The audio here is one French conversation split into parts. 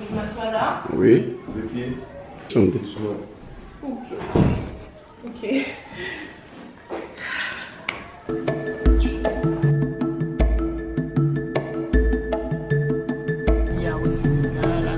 je m'assois là. Oui. Le pied. Attendez. Ok. Il y a aussi un gars là.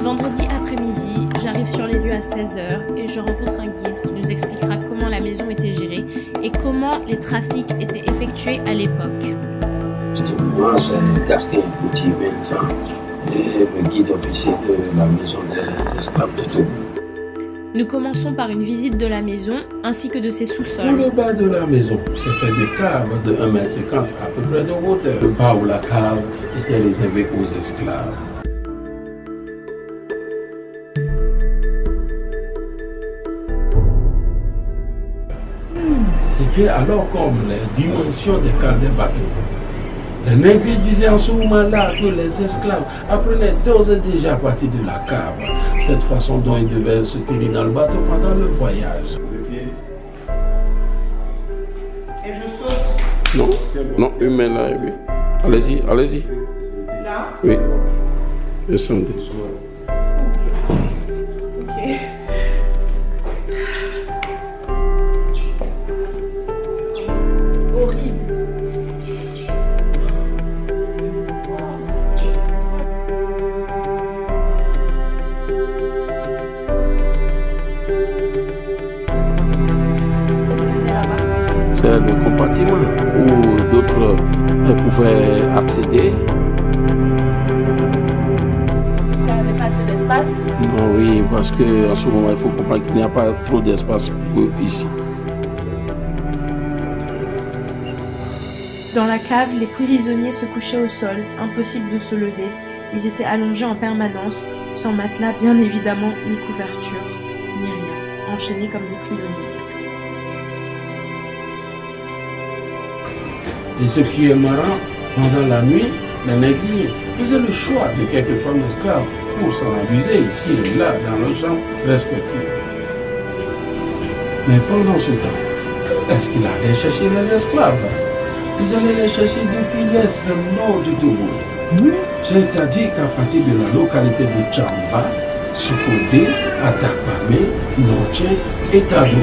Vendredi après-midi, j'arrive sur les lieux à 16h et je rencontre un guide qui nous expliquera comment la maison était gérée et comment les trafics étaient effectués à l'époque. Moi, c'est Gasquin Bouti Vincent et le guide officiel de la maison des esclaves de Togo. Nous commençons par une visite de la maison ainsi que de ses Tout sous-sols. le bas de la maison, c'est fait de caves de 1,50 m à peu près de hauteur. Le bas où la cave était réservée aux esclaves. C'était alors comme les dimensions des cales des bateaux. Les nègres disaient en ce moment-là que les esclaves apprenaient d'ores et déjà à partir de la cave cette façon dont ils devaient se tenir dans le bateau pendant le voyage. Le pied. Et je saute Non, non, une main là, oui. Allez-y, allez-y. là. Oui. Descendez. Ok. Horrible. Qu'est-ce que c'est là-bas? C'est le compartiment où d'autres pouvaient accéder. Il n'y avait pas assez d'espace. Non, oui, parce qu'en ce moment, il faut comprendre qu'il n'y a pas trop d'espace pour eux ici. Dans la cave, les prisonniers se couchaient au sol, impossible de se lever. Ils étaient allongés en permanence, sans matelas bien évidemment, ni couverture, ni rien, enchaînés comme des prisonniers. Et ce qui est marrant, pendant la nuit, les nègres faisaient le choix de quelques femmes esclaves pour s'en abuser ici et là dans leurs chambres respectives. Mais pendant ce temps, est-ce qu'il allait chercher les esclaves? Ils allaient les chercher depuis l'extrême nord du Togo. C'est-à-dire qu'à partir de la localité de Tchamba, Soukode, Atakpame, Noche et Tado.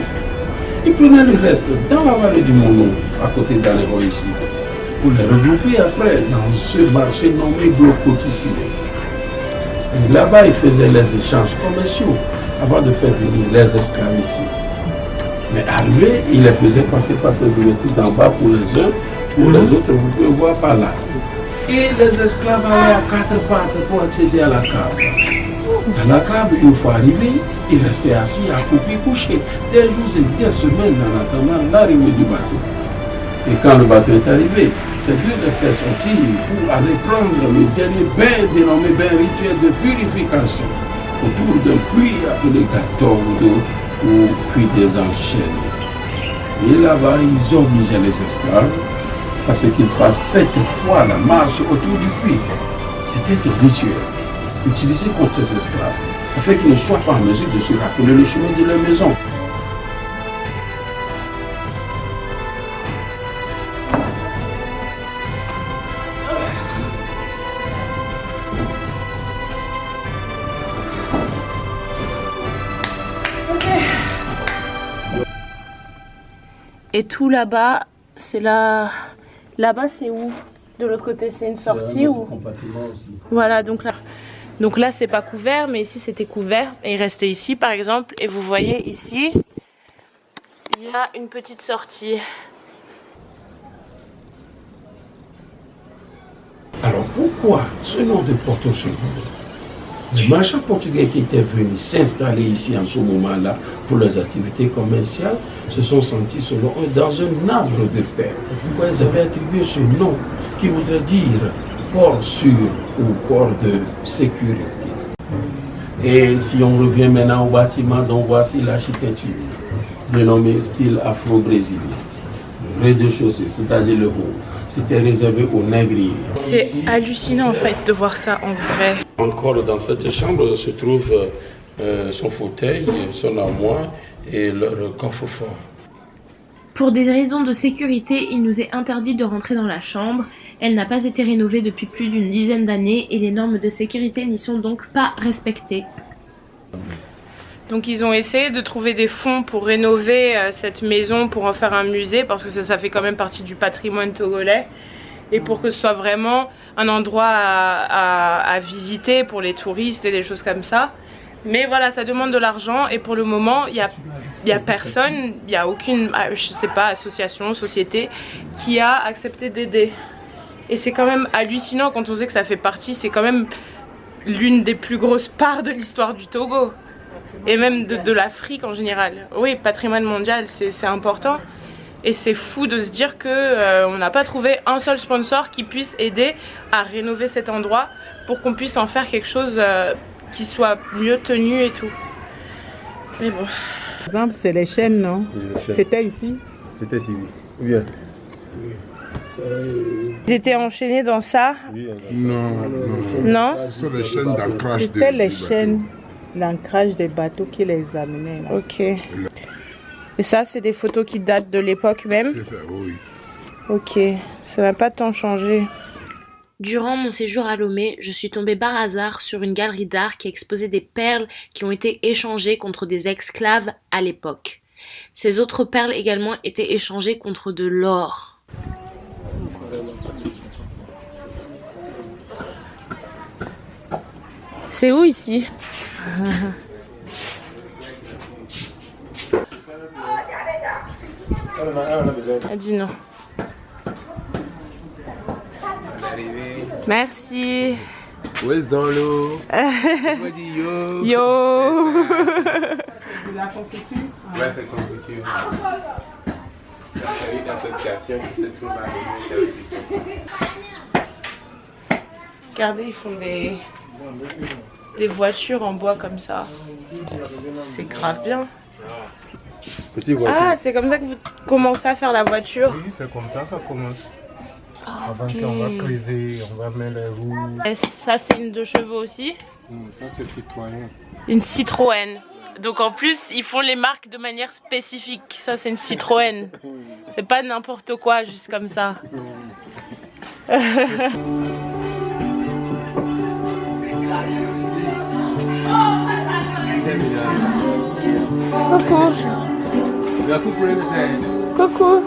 Ils prenaient le reste dans la vallée du Mono, à côté d'Aléro ici, pour les regrouper après dans ce marché nommé Glocoticile. Et là-bas, ils faisaient les échanges commerciaux avant de faire venir les esclaves ici. Mais arrivés, ils les faisaient passer par ces ouvertures d'en bas pour les uns, pour les autres, vous pouvez voir par là. Et les esclaves allaient à quatre pattes pour accéder à la cave. Dans la cave, une fois arrivés, ils restaient assis à couper coucher des jours et des semaines en attendant l'arrivée du bateau. Et quand le bateau est arrivé, c'est Dieu les fait sortir pour aller prendre le dernier bain dénommé bain rituel de purification autour d'un puits appelé Gatordo ou puits des enchaînes. Et là-bas, ils obligeaient les esclaves à ce qu'ils fassent 7 fois la marche autour du puits. C'était un rituel utilisé contre ces esclaves, afin qu'ils ne soient pas en mesure de se rappeler le chemin de leur maison. Et tout là-bas, c'est là. Là-bas, c'est où? De l'autre côté, c'est une sortie ou? Voilà, donc là, c'est pas couvert, mais ici, c'était couvert. Et il restait ici, par exemple. Et vous voyez ici, il y a une petite sortie. Alors pourquoi ce nom de Porto Seguro? Les marchands portugais qui étaient venus s'installer ici en ce moment-là pour leurs activités commerciales se sont sentis selon eux dans un arbre de paix. C'est pourquoi ils avaient attribué ce nom qui voudrait dire port sûr ou port de sécurité. Et si on revient maintenant au bâtiment, donc voici l'architecture dénommée style afro-brésilien. Le rez-de-chaussée, c'est-à-dire le haut, c'était réservé aux négriers. C'est hallucinant en fait de voir ça en vrai. Encore dans cette chambre se trouve son fauteuil, son armoire et le coffre-fort. Pour des raisons de sécurité, il nous est interdit de rentrer dans la chambre. Elle n'a pas été rénovée depuis plus d'une dizaine d'années et les normes de sécurité n'y sont donc pas respectées. Donc ils ont essayé de trouver des fonds pour rénover cette maison, pour en faire un musée, parce que ça fait quand même partie du patrimoine togolais. Et pour que ce soit vraiment un endroit à visiter pour les touristes et des choses comme ça. Mais voilà, ça demande de l'argent et pour le moment, il y a personne, il n'y a aucune, je sais pas, association, société qui a accepté d'aider. Et c'est quand même hallucinant quand on sait que ça fait partie, c'est quand même l'une des plus grosses parts de l'histoire du Togo. Et même de l'Afrique en général. Oui, patrimoine mondial, c'est important. Et c'est fou de se dire que on n'a pas trouvé un seul sponsor qui puisse aider à rénover cet endroit pour qu'on puisse en faire quelque chose qui soit mieux tenu et tout. Mais bon. Par exemple, c'est les chaînes, non? C'était ici? C'était ici, oui. Bien. Ils étaient enchaînés dans ça? Non, Non? ce sont les chaînes d'ancrage. C'était les chaînes d'ancrage des bateaux qui les amenaient là. Ok. Et ça, c'est des photos qui datent de l'époque même? C'est ça, oui. Ok, ça n'a pas tant changé. Durant mon séjour à Lomé, je suis tombée par hasard sur une galerie d'art qui exposait des perles qui ont été échangées contre des esclaves à l'époque. Ces autres perles également étaient échangées contre de l'or. C'est où ici? Elle dit non. Merci. Où est-ce dans l'eau? On dit yo. Yo. La confiture? Ouais, c'est confiture. C'est une association qui se trouve à Lomé. Regardez, ils font des voitures en bois comme ça. C'est grave bien. Ah, c'est comme ça que vous commencez à faire la voiture? Oui, c'est comme ça commence. Avant Ok. qu'on va creuser, on va mettre les roues. Et ça, c'est une 2 chevaux aussi? Ça, c'est citoyen. Une Citroën. Donc en plus, ils font les marques de manière spécifique. Ça, c'est une Citroën. C'est pas n'importe quoi, juste comme ça. Coucou. Coucou.